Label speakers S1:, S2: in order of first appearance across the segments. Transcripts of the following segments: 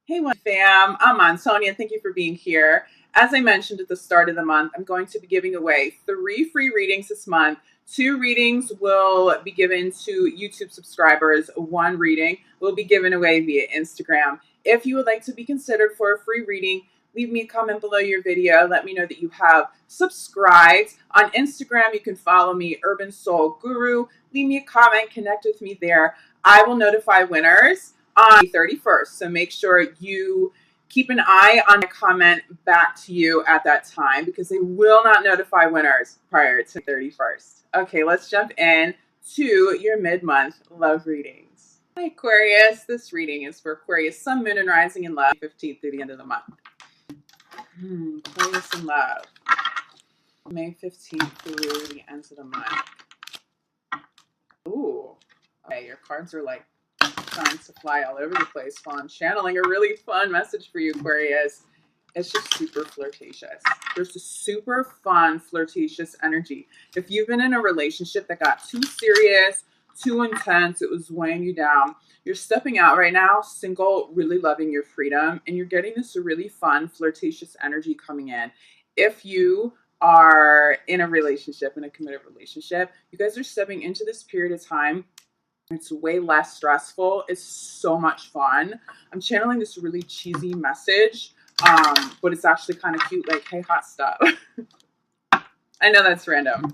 S1: Hey, one fam, I'm Antonia. Thank you for being here. As I mentioned at the start of the month, I'm going to be giving away 3 free readings this month. 2 readings will be given to YouTube subscribers. 1 reading will be given away via Instagram. If you would like to be considered for a free reading, leave me a comment below your video. Let me know that you have subscribed. On Instagram, you can follow me, Urban Soul Guru. Leave me a comment, connect with me there. I will notify winners on the 31st. So make sure you keep an eye on the comment back to you at that time because they will not notify winners prior to 31st. Okay, let's jump in to your mid-month love readings. Hi, Aquarius. This reading is for Aquarius, Sun, Moon, and Rising in Love, 15th through the end of the month. Aquarius in Love, May 15th through the end of the month. Ooh, okay, your cards are like trying to fly all over the place while I'm channeling a really fun message for you, Aquarius. It's just super flirtatious. There's a super fun, flirtatious energy. If you've been in a relationship that got too serious, too intense, it was weighing you down, you're stepping out right now, single, really loving your freedom, and you're getting this really fun, flirtatious energy coming in. If you are in a relationship, in a committed relationship, you guys are stepping into this period of time. It's way less stressful. It's so much fun. I'm channeling this really cheesy message, but it's actually kind of cute, like, hey, hot stuff. I know that's random.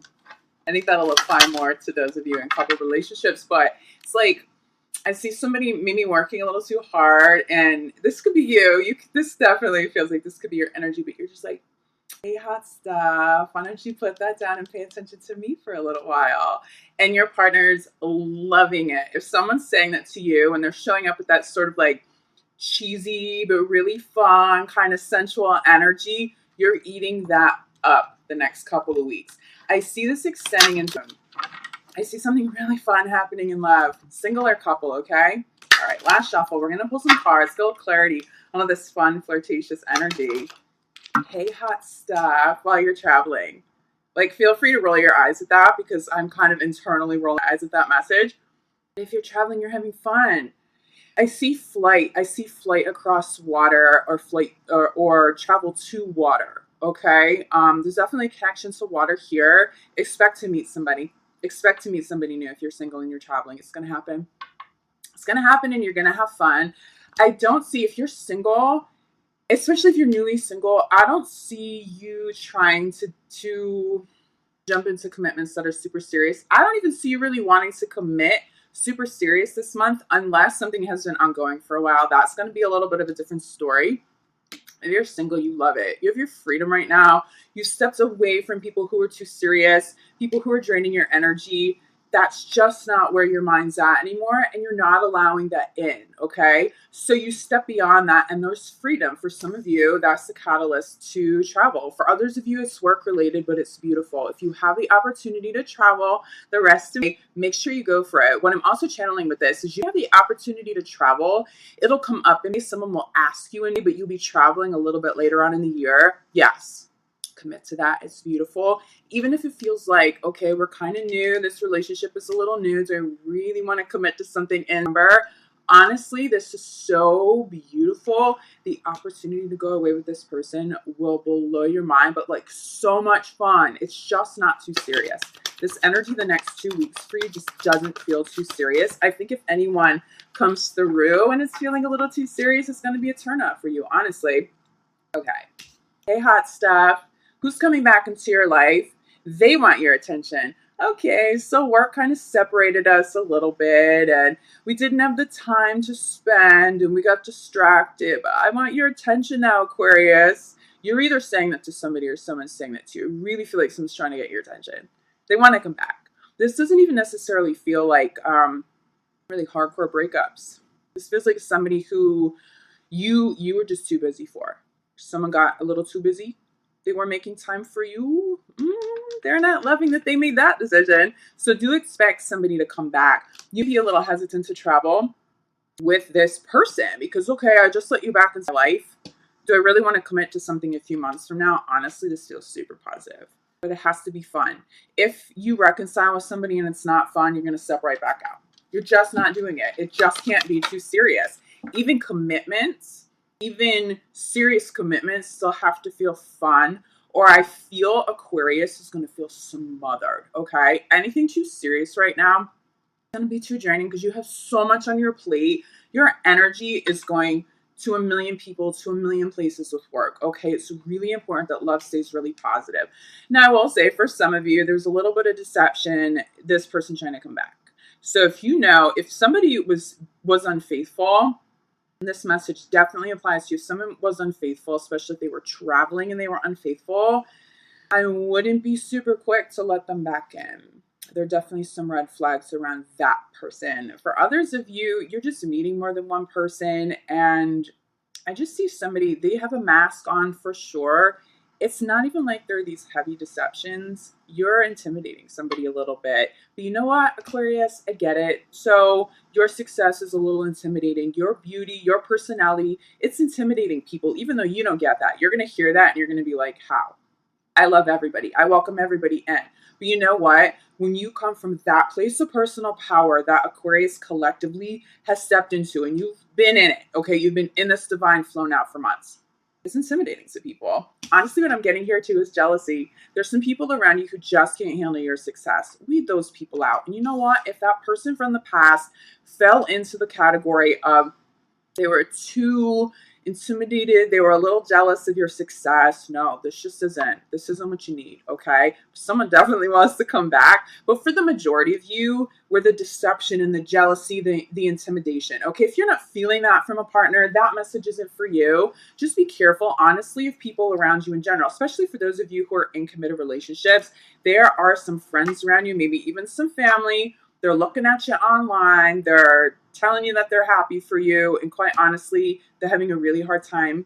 S1: I think that'll apply more to those of you in couple relationships, but it's like, I see somebody maybe working a little too hard, and this could be you. This definitely feels like this could be your energy, but you're just like, hey, hot stuff, why don't you put that down and pay attention to me for a little while? And your partner's loving it. If someone's saying that to you and they're showing up with that sort of like cheesy but really fun kind of sensual energy, you're eating that up the next couple of weeks. I see this extending into, I see something really fun happening in love, single or couple, okay? All right, last shuffle. We're going to pull some cards, get a little clarity on all this fun, flirtatious energy. Hey, hot stuff, while you're traveling. Like, feel free to roll your eyes at that because I'm kind of internally rolling eyes at that message. If you're traveling, you're having fun. I see flight. I see flight across water or flight or travel to water. Okay. There's definitely a connection to water here. Expect to meet somebody. Expect to meet somebody new if you're single and you're traveling. It's going to happen. It's going to happen and you're going to have fun. I don't see, if you're single, especially if you're newly single, I don't see you trying to jump into commitments that are super serious. I don't even see you really wanting to commit super serious this month unless something has been ongoing for a while. That's going to be a little bit of a different story. If you're single, you love it. You have your freedom right now. You stepped away from people who are too serious, people who are draining your energy. That's just not where your mind's at anymore, and you're not allowing that in, okay? So you step beyond that, and there's freedom. For some of you, that's the catalyst to travel. For others of you, it's work-related, but it's beautiful. If you have the opportunity to travel the rest of the day, make sure you go for it. What I'm also channeling with this is you have the opportunity to travel. It'll come up, and maybe someone will ask you, but you'll be traveling a little bit later on in the year. Yes. Commit to that. It's beautiful. Even if it feels like, okay, we're kind of new, this relationship is a little new, do I really want to commit to something in November? Honestly, this is so beautiful. The opportunity to go away with this person will blow your mind, but like so much fun. It's just not too serious. This energy the next 2 weeks for you just doesn't feel too serious. I think if anyone comes through and is feeling a little too serious, it's going to be a turn up for you, honestly. Okay. Hey, hot stuff. Who's coming back into your life? They want your attention. Okay, so work kind of separated us a little bit and we didn't have the time to spend and we got distracted. But I want your attention now, Aquarius. You're either saying that to somebody or someone's saying that to you. I really feel like someone's trying to get your attention. They want to come back. This doesn't even necessarily feel like really hardcore breakups. This feels like somebody who you were just too busy for. Someone got a little too busy. They were making time for you. They're not loving that they made that decision. So do expect somebody to come back. You'd be a little hesitant to travel with this person because, okay, I just let you back into my life. Do I really want to commit to something a few months from now? Honestly, this feels super positive, but it has to be fun. If you reconcile with somebody and it's not fun, you're going to step right back out. You're just not doing it. It just can't be too serious. Even commitments even serious commitments still have to feel fun, or I feel Aquarius is going to feel smothered, okay? Anything too serious right now is going to be too draining because you have so much on your plate. Your energy is going to a million people, to a million places with work, okay? It's really important that love stays really positive. Now, I will say for some of you, there's a little bit of deception, this person trying to come back. So if you know, if somebody was unfaithful, this message definitely applies to you. If someone was unfaithful, especially if they were traveling and they were unfaithful, I wouldn't be super quick to let them back in. There are definitely some red flags around that person. For others of you, you're just meeting more than one person, and I just see somebody, they have a mask on for sure. It's not even like there are these heavy deceptions. You're intimidating somebody a little bit. But you know what, Aquarius? I get it. So your success is a little intimidating. Your beauty, your personality, it's intimidating people, even though you don't get that. You're going to hear that and you're going to be like, how? I love everybody. I welcome everybody in. But you know what? When you come from that place of personal power that Aquarius collectively has stepped into, and you've been in it, okay? You've been in this divine flow now for months. It's intimidating to people. Honestly, what I'm getting here too is jealousy. There's some people around you who just can't handle your success. Weed those people out. And you know what? If that person from the past fell into the category of they were too intimidated, they were a little jealous of your success, no, this isn't what you need, okay? Someone definitely wants to come back, but for the majority of you, where the deception and the jealousy, the intimidation, okay? If you're not feeling that from a partner, that message isn't for you. Just be careful, honestly, of people around you in general, especially for those of you who are in committed relationships. There are some friends around you, maybe even some family. They're looking at you online. They're telling you that they're happy for you. And quite honestly, they're having a really hard time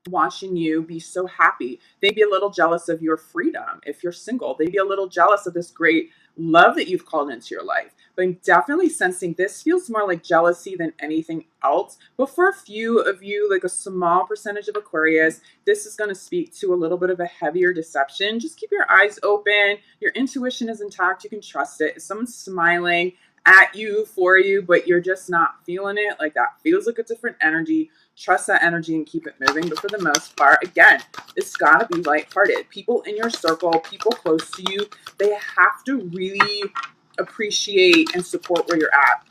S1: watching you be so happy. They'd be a little jealous of your freedom. If you're single, they'd be a little jealous of this great love that you've called into your life. But I'm definitely sensing this feels more like jealousy than anything else. But for a few of you, like a small percentage of Aquarius, this is going to speak to a little bit of a heavier deception. Just keep your eyes open. Your intuition is intact. You can trust it. If someone's smiling at you, for you, but you're just not feeling it, like that feels like a different energy, trust that energy and keep it moving. But for the most part, again, it's got to be lighthearted. People in your circle, people close to you, they have to really appreciate and support where you're at.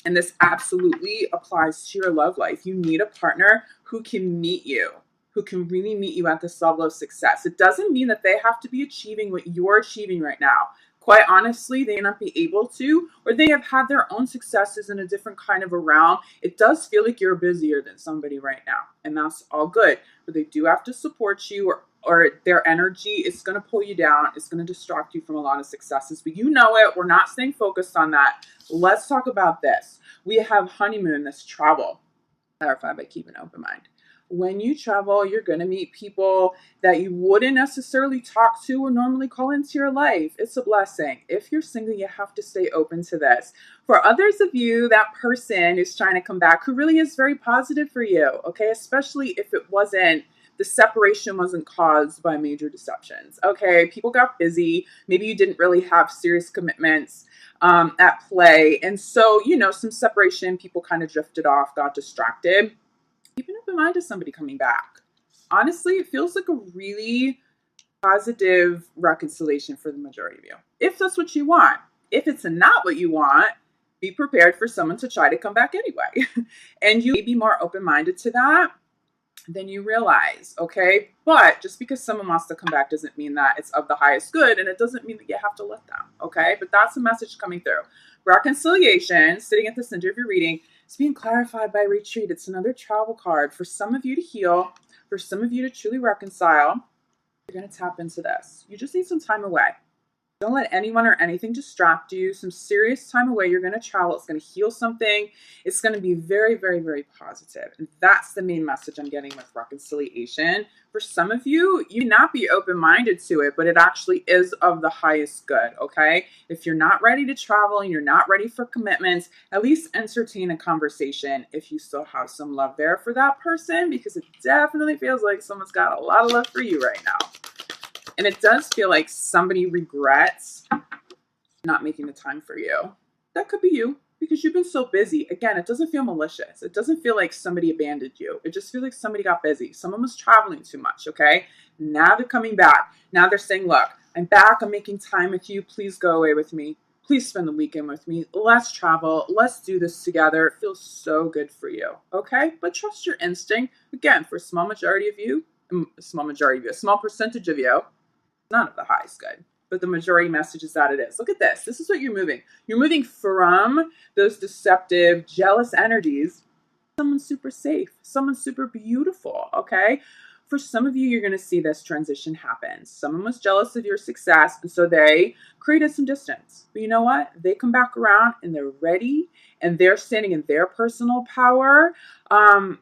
S1: And this absolutely applies to your love life. You need a partner who can meet you, who can really meet you at this level of success. It doesn't mean that they have to be achieving what you're achieving right now. Quite honestly, they may not be able to, or they have had their own successes in a different kind of a realm. It does feel like you're busier than somebody right now, and that's all good. But they do have to support you, or their energy is going to pull you down. It's going to distract you from a lot of successes. But you know it. We're not staying focused on that. Let's talk about this. We have honeymoon, this travel. Clarify by keeping an open mind. When you travel, you're going to meet people that you wouldn't necessarily talk to or normally call into your life. It's a blessing. If you're single, you have to stay open to this. For others of you, that person is trying to come back who really is very positive for you, okay? Especially if the separation wasn't caused by major deceptions, okay? People got busy. Maybe you didn't really have serious commitments at play. And so, some separation, people kind of drifted off, got distracted. Keep an open mind to somebody coming back. Honestly, it feels like a really positive reconciliation for the majority of you, if that's what you want. If it's not what you want, be prepared for someone to try to come back anyway. And you may be more open-minded to that than you realize, okay? But just because someone wants to come back doesn't mean that it's of the highest good, and it doesn't mean that you have to let them, okay? But that's a message coming through. Reconciliation, sitting at the center of your reading, it's being clarified by retreat. It's another travel card for some of you to heal, for some of you to truly reconcile. You're going to tap into this. You just need some time away. Don't let anyone or anything distract you. Some serious time away. You're going to travel. It's going to heal something. It's going to be very, very, very positive. And that's the main message I'm getting with reconciliation. For some of you, you may not be open-minded to it, but it actually is of the highest good, okay? If you're not ready to travel and you're not ready for commitments, at least entertain a conversation if you still have some love there for that person, because it definitely feels like someone's got a lot of love for you right now. And it does feel like somebody regrets not making the time for you. That could be you. because you've been so busy. Again, it doesn't feel malicious. It doesn't feel like somebody abandoned you. It just feels like somebody got busy. Someone was traveling too much, okay? Now they're coming back. Now they're saying, look, I'm back. I'm making time with you. Please go away with me. Please spend the weekend with me. Let's travel. Let's do this together. It feels so good for you, okay? But trust your instinct. Again, for a small majority of you, a small percentage of you, none of the high is good. But the majority message is that it is. Look at this. This is what you're moving. You're moving from those deceptive, jealous energies. Someone super safe, someone super beautiful, okay? For some of you, you're going to see this transition happen. Someone was jealous of your success, and so they created some distance. But you know what? They come back around and they're ready and they're standing in their personal power.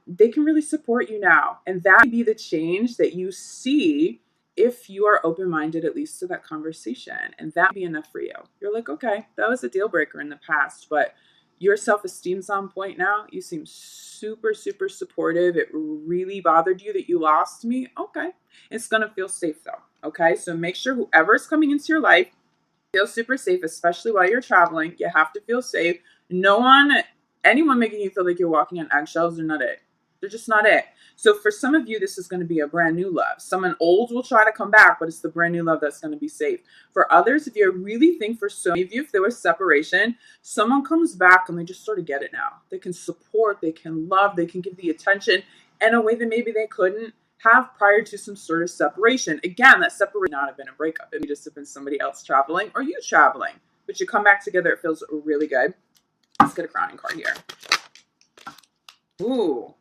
S1: They can really support you now. And that may be the change that you see if you are open-minded, at least to that conversation. And that may be enough for you. You're like, okay, that was a deal breaker in the past, but your self-esteem's on point now. You seem super, super supportive. It really bothered you that you lost me. Okay. It's going to feel safe though. Okay. So make sure whoever's coming into your life feels super safe, especially while you're traveling. You have to feel safe. Anyone making you feel like you're walking on eggshells, they're not it. They're just not it. So for some of you, this is going to be a brand new love. Someone old will try to come back, but it's the brand new love that's going to be safe. For others, if you really think for so many of you, if there was separation, someone comes back and they just sort of get it now. They can support, they can love, they can give the attention in a way that maybe they couldn't have prior to some sort of separation. Again, that separation would not have been a breakup. It would just have been somebody else traveling or you traveling. But you come back together, it feels really good. Let's get a crowning card here. Ooh.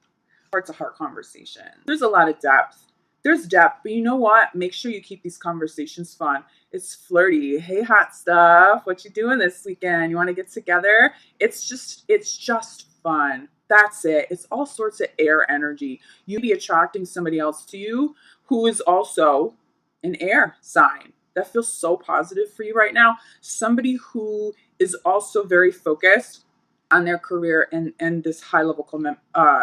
S1: Heart-to-heart conversation. There's a lot of depth. There's depth, but you know what? Make sure you keep these conversations fun. It's flirty. Hey, hot stuff. What you doing this weekend? You want to get together? It's just fun. That's it. It's all sorts of air energy. You be attracting somebody else to you who is also an air sign. That feels so positive for you right now. Somebody who is also very focused on their career and this high level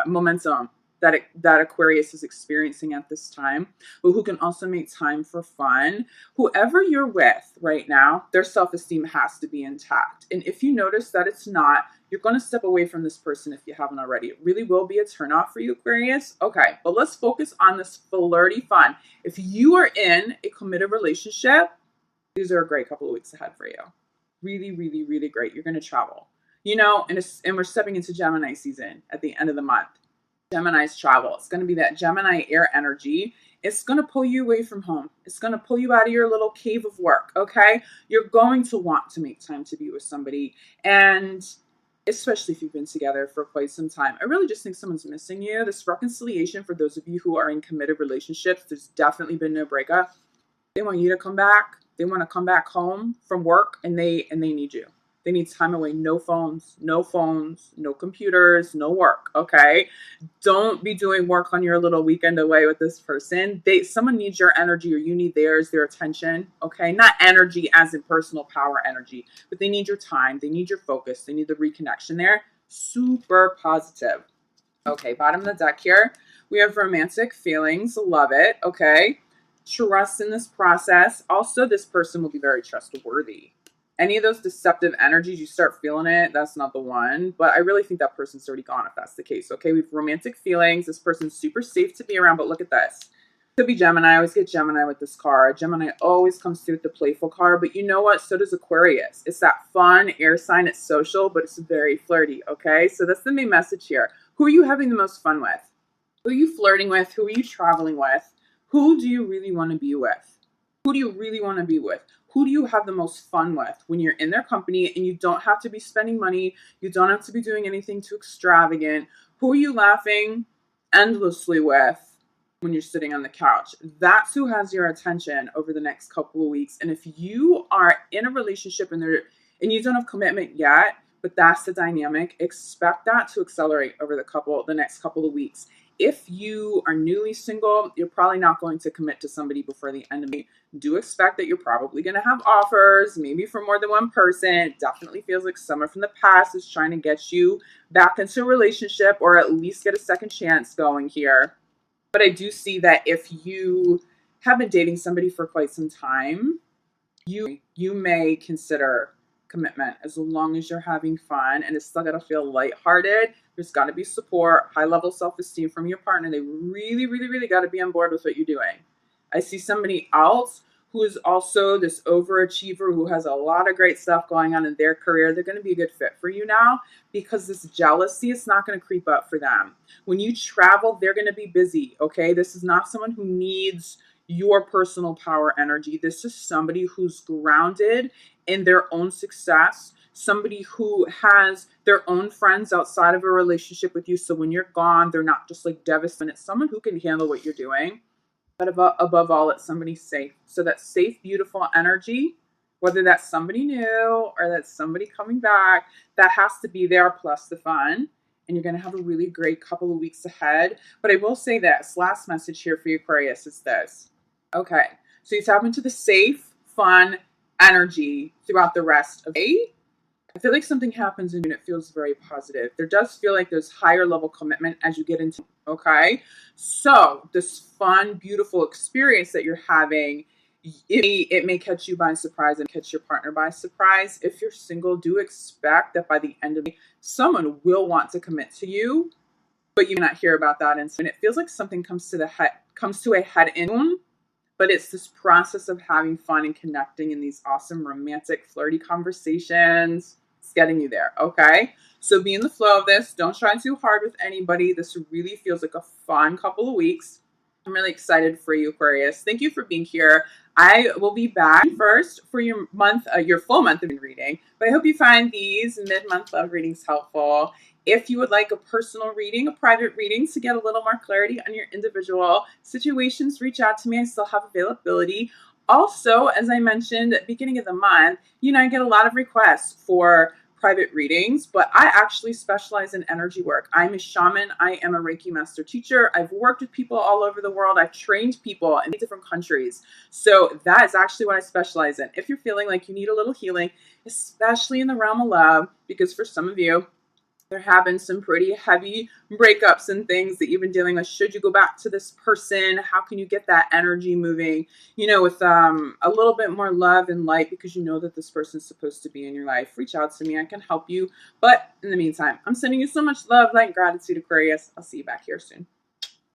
S1: momentum that Aquarius is experiencing at this time, but who can also make time for fun. Whoever you're with right now, their self-esteem has to be intact. And if you notice that it's not, you're going to step away from this person if you haven't already. It really will be a turnoff for you, Aquarius. Okay, but let's focus on this flirty fun. If you are in a committed relationship, these are a great couple of weeks ahead for you. Really, really, really great. You're going to travel. You know, and we're stepping into Gemini season at the end of the month. Gemini's travel. It's going to be that Gemini air energy. It's going to pull you away from home. It's going to pull you out of your little cave of work, okay? You're going to want to make time to be with somebody. And especially if you've been together for quite some time. I really just think someone's missing you. This reconciliation, for those of you who are in committed relationships, there's definitely been no breakup. They want you to come back. They want to come back home from work, and they need you. They need time away. No phones, no computers, no work. Okay. Don't be doing work on your little weekend away with this person. Someone needs your energy or you need theirs, their attention. Okay. Not energy as in personal power energy, but they need your time. They need your focus. They need the reconnection there. Super positive. Okay. Bottom of the deck here. We have romantic feelings. Love it. Okay. Trust in this process. Also, this person will be very trustworthy. Any of those deceptive energies, you start feeling it, that's not the one. But I really think that person's already gone if that's the case. Okay, we have romantic feelings. This person's super safe to be around, but look at this. Could be Gemini. I always get Gemini with this card. Gemini always comes through with the playful card, but you know what? So does Aquarius. It's that fun air sign. It's social, but it's very flirty, okay? So that's the main message here. Who are you having the most fun with? Who are you flirting with? Who are you traveling with? Who do you really want to be with? Who do you really want to be with? Who do you have the most fun with when you're in their company and you don't have to be spending money? You don't have to be doing anything too extravagant. Who are you laughing endlessly with when you're sitting on the couch? That's who has your attention over the next couple of weeks. And if you are in a relationship and you don't have commitment yet, but that's the dynamic, expect that to accelerate over the next couple of weeks. If you are newly single, you're probably not going to commit to somebody before the end of May. Do expect that you're probably going to have offers, maybe from more than one person. It definitely feels like someone from the past is trying to get you back into a relationship or at least get a second chance going here. But I do see that if you have been dating somebody for quite some time, you may consider commitment as long as you're having fun, and it's still got to feel lighthearted. There's got to be support, high level self-esteem from your partner. They really, really, really got to be on board with what you're doing. I see somebody else who is also this overachiever who has a lot of great stuff going on in their career. They're going to be a good fit for you now because this jealousy is not going to creep up for them. When you travel, they're going to be busy, okay? This is not someone who needs your personal power energy. This is somebody who's grounded in their own success, somebody who has their own friends outside of a relationship with you. So when you're gone, they're not just like devastated. It's someone who can handle what you're doing. But above all, it's somebody safe. So that safe, beautiful energy, whether that's somebody new or that's somebody coming back, that has to be there, plus the fun. And you're going to have a really great couple of weeks ahead. But I will say this, last message here for you, Aquarius, is this. Okay, so you tap into the safe, fun energy throughout the rest of the day. I feel like something happens and it feels very positive. There does feel like there's higher level commitment as you get into, okay? So this fun, beautiful experience that you're having, it may catch you by surprise and catch your partner by surprise. If you're single, do expect that by the end of the day, someone will want to commit to you, but you may not hear about that. And it feels like something comes to a head in, but it's this process of having fun and connecting in these awesome, romantic, flirty conversations. It's getting you there, okay? So be in the flow of this. Don't try too hard with anybody. This really feels like a fun couple of weeks. I'm really excited for you, Aquarius. Thank you for being here. I will be back first for your full month of reading, but I hope you find these mid-month love readings helpful. If you would like a personal reading, a private reading to get a little more clarity on your individual situations, reach out to me. I still have availability. Also, as I mentioned at the beginning of the month, I get a lot of requests for private readings, but I actually specialize in energy work. I'm a shaman. I am a Reiki master teacher. I've worked with people all over the world. I've trained people in different countries. So that is actually what I specialize in. If you're feeling like you need a little healing, especially in the realm of love, because for some of you, there have been some pretty heavy breakups and things that you've been dealing with. Should you go back to this person? How can you get that energy moving, with a little bit more love and light, because you know that this person's supposed to be in your life? Reach out to me. I can help you. But in the meantime, I'm sending you so much love, light, and gratitude, Aquarius. I'll see you back here soon.